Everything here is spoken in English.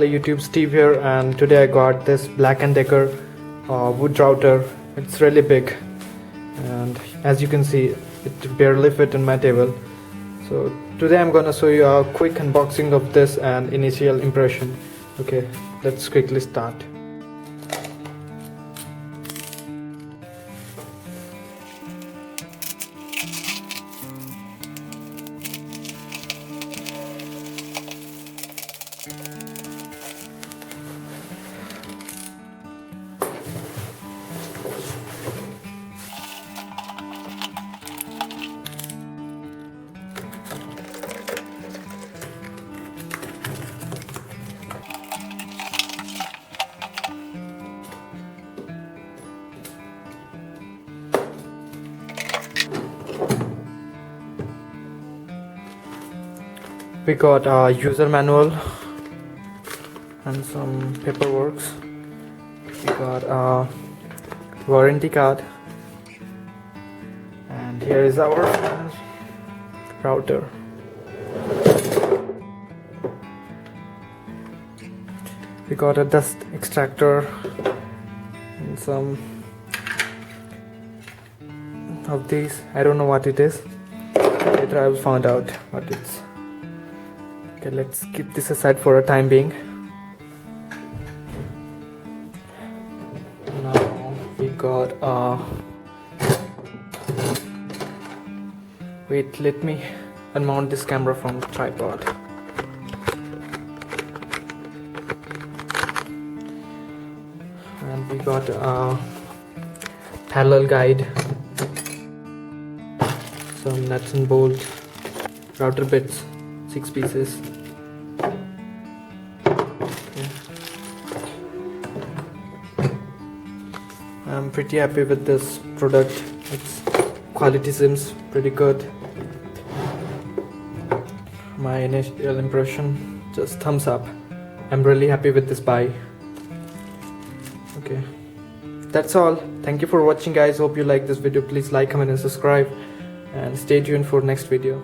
channel YouTube, Steve here, and today I got this Black & Decker wood router. It's really big, and as you can see it barely fit in my table. So today I'm gonna show you a quick unboxing of this and initial impression. Okay, let's quickly start. We got a user manual and some paperwork. We got a warranty card, and here is our router. We got a dust extractor and some of these. I don't know what it is. Later I will find out what it's. Okay, let's keep this aside for a time being. Now we got wait, let me unmount this camera from the tripod. And we got a parallel guide, some nuts and bolts, router bits, 6 pieces. I'm pretty happy with this product. Its quality seems pretty good. My initial impression, just thumbs up. I'm really happy with this buy. Okay, that's all. Thank you for watching, guys. Hope you like this video. Please like, comment and subscribe, and stay tuned for next video.